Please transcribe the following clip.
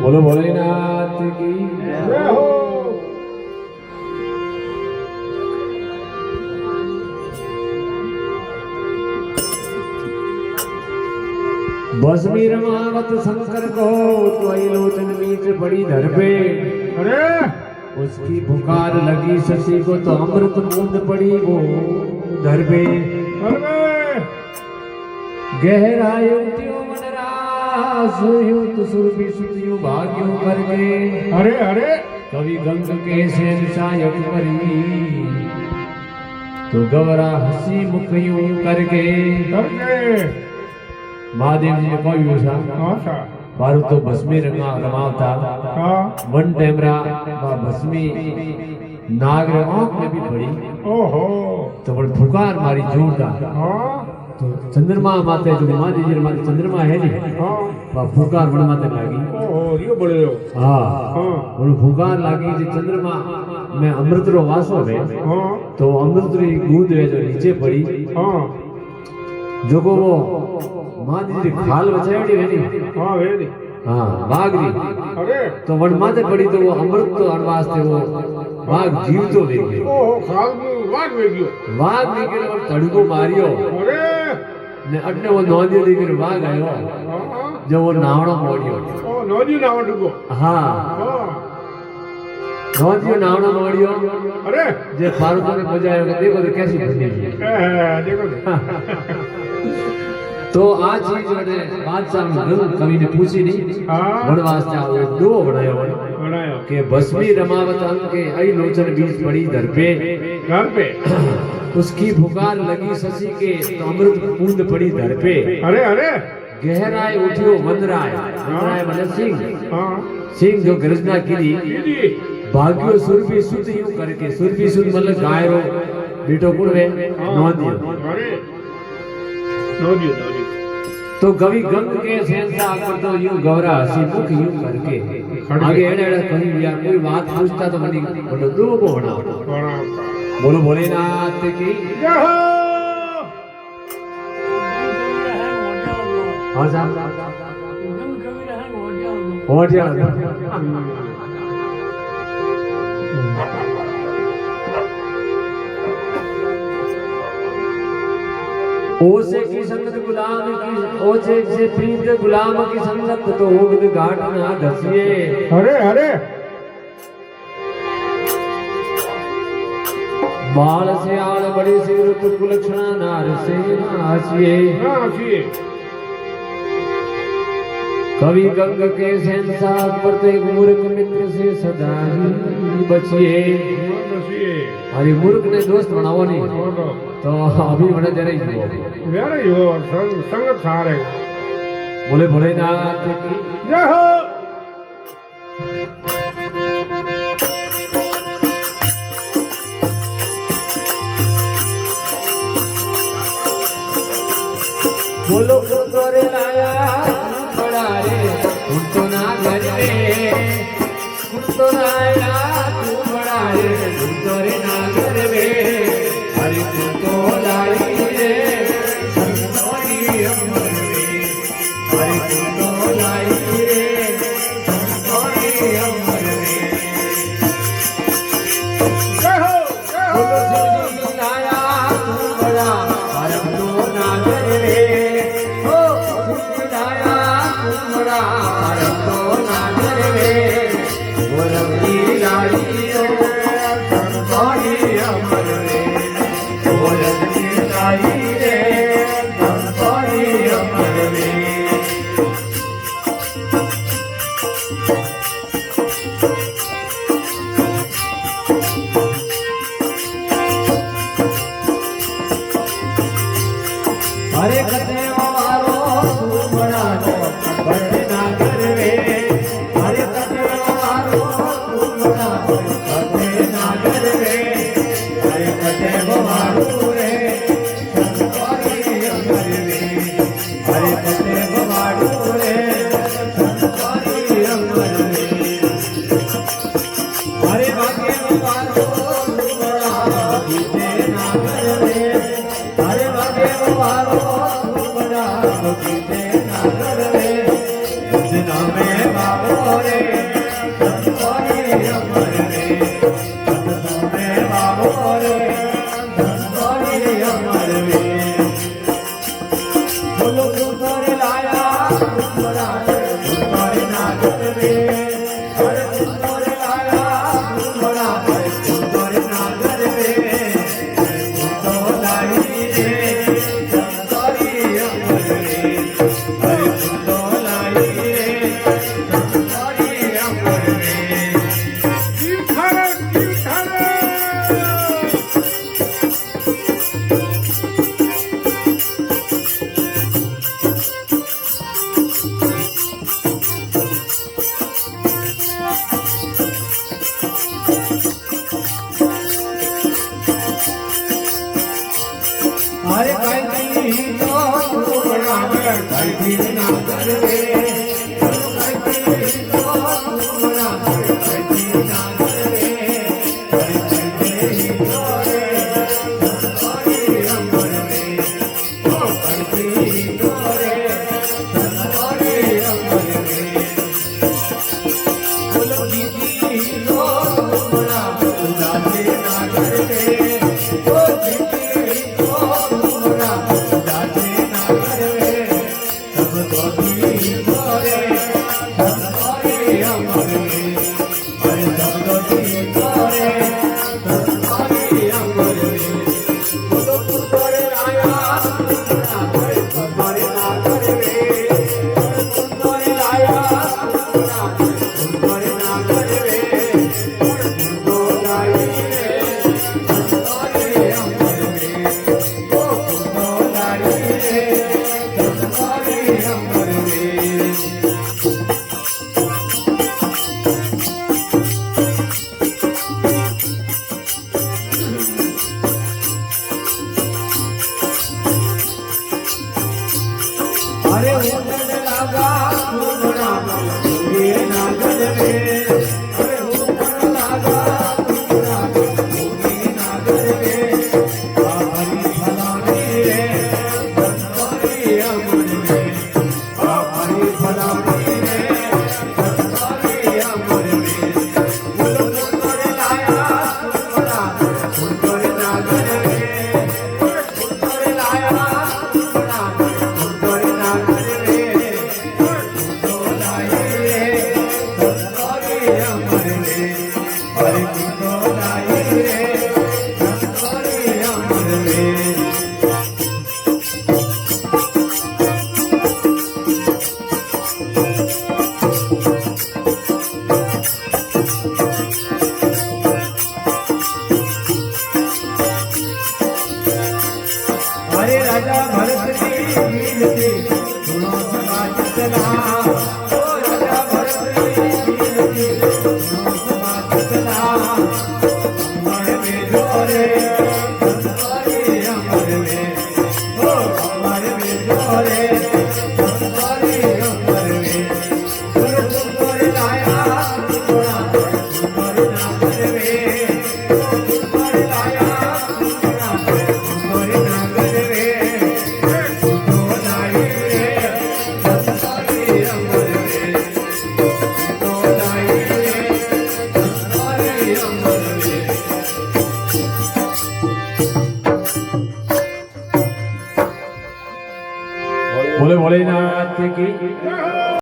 बोलो भोलेनाथ की जय हो। बसमी रमावत शंकर को तो लोचन बीच बड़ी धर पे, अरे उसकी पुकार लगी शशि को तो अमृत बूंद पड़ी वो धर पे। अरे गहरायो त्यो मनरास यूं तो सुरभि सुतियों भाग्यों करके। अरे अरे कवि गंग के शहंशाह परी तो गवरा हसी मुख यूं करके। करके महादेव जी ने કહ્યું છે हाँ सा મારું તો ભસ્મી રમાવતા हाँ वन टेमरा भस्मी नाग रे आंख में भी पड़ी ओहो तो बड़ फुकार मारी जोरदार। हाँ तो चंद्रमा माते जो महादेव जी माते चंद्रमा है नी हाँ वा फुकार बड़ माते लागी। ओहो रियो बड़े रो हाँ हाँ बड़ फुकार लागी जे चंद्रमा में अमृत रो वासो है हाँ तो अमृत री बूंद है जो नीचे पड़ी हाँ जो को वो महादेव जी खाल बचाड़ी है नी हाँ वेरी हाँ बाघ री अरे तो वन माते पड़ी तो वो अमृत तो अनवास थे वो बाघ जीव तो वे गयो। ओहो खाल में वाट वे गयो वाघ निकल और तड़को मारियो अरे ने अटने वो नौदियो लेकर वाघ आयो हाँ जो वो नावड़ो मोड़ियो। ओ नौजी नाव डुगो हाँ हाँ नौदियो नावड़ो मोड़ियो अरे जे फारूक ने बजायो कि देखो तो कैसी बनी है। देखो दे तो आज चीज ने बादशाह ने कवि ने पूछी नहीं हाँ वनवास जाओ दो बनायो बनायो के भस्मी रमावत अंग के आई लोचन बीच पड़ी धर पे। घर पे उसकी पुकार लगी शशि के तो अमृत बूंद पड़ी धर पे। अरे अरे गहराए उठियो वनराय वनराय माने सिंह हाँ सिंह जो गर्जना की दीदी भाग्यो सुरभि सुध यूं करके सुरभि सुध मतलब गायरो बेटो कुण वे नौदियो। अरे नौजी नौजी तो कवि गंग के शहंशाह अकबर तो यूं गौरा हसी मुख यूं करके आगे एड़े एड़े कहीं भी कोई बात पूछता तो मनी बोलो दो को बनाओ। बोलो भोलेनाथ की जय हो हाँ साहब और जा ओसे की संगत गुलाम की ओसे से प्रीत गुलाम की संगत तो उगद घाट ना धसिए। अरे अरे बाल से आल बड़े से ऋतु कुलक्षणा नार से नासिए। नासिए कवि गंग के शहंशाह प्रत्येक मूर्ख मित्र से सदा ही बचिए। अरे मूर्ख ने दोस्त बनाओ नहीं तो अभी बड़े जरा ही हो वेरे यो संगत सारे बोले भोलेनाथ की जय हो बोलो तोरे लाया बड़ा रे तो ना घर में तो ना आया तू बड़ा रे तोरे ना घर में अरे तू तो लाई रे संतोरी अमर में अरे तू तो लाई रे संतोरी अमर में। जय हो बोलो सिंधी लाया तू बड़ा अरे तो ना घर में ओ सिंधी लाया तू बड़ा अरे तो ना घर में वो रंगी लाई रे संतोरी अमर में वो रंगी लाई रे संतोरी अमर में। अरे कते मारो तू बड़ा बड़े नागर रे अरे कते मारो तू बड़ा बड़े नागर रे अरे कते मारो रे संतोरी अमर में अरे कते मारो रे संतोरी अमर में। अरे भाग्य मारो तू बड़ा बीते नागर रे अरे भाग्य मारो तू बड़ा बीते नागर रे दिन में बाबो रे તમે બાબો રે ધનવારી અમર રે બોલો સુંદર લાયા સુંદરા સુંદર નાગર રે અરે સુંદર લાયા સુંદરા સુંદર નાગર રે સુંદર લાઈ રે ધનવારી અમર રે અરે સુંદર લાઈ રે ધનવારી અમર રે તીર્થારે તીર્થારે અરે કઈ તો બરાબર કઈ ના કરવે કઈ તો બરાબર કઈ ના કરવે અરે કઈ તો રે ધનવારી અમર રે ઓ કઈ તો રે ધનવારી અમર રે બોલો દીદી તો બરાબર જાતે ના કરવે ઓ દીદી તો બરાબર જાતે ના કરવે સબ તો દી કરે ધનવારી અમર રે અરે સબ તો દી કરે ધનવારી અમર રે બોલો સુંદર લાયા સુંદર ના કરવે સુંદર લાયા સુંદર ના કરવે સુંદર લાઈ રે ધનવારી અમર રે ઓ સુંદર લાઈ રે ધનવારી અમર રે અરે ઉદડ લાગા સુમણા સુરે નાગર રે અરે ઉદડ લાગા સુમણા સુરે નાગર રે આ હરી ફલાણી રે ધનવારી અમર રે આ હરી ફલાણી રે ધનવારી અમર રે બોલો સુંદર લાયા સુમણા સુંદર નાગર રે સુંદર લાયા સુમણા સુંદર નાગર રે સુંદર લાઈ રે ધનવારી અમર રે અરે સુંદર લાઈ રે ધનવારી અમર રે અરે રાજા ભરતની વીરથી સુનો સમાજ ચલા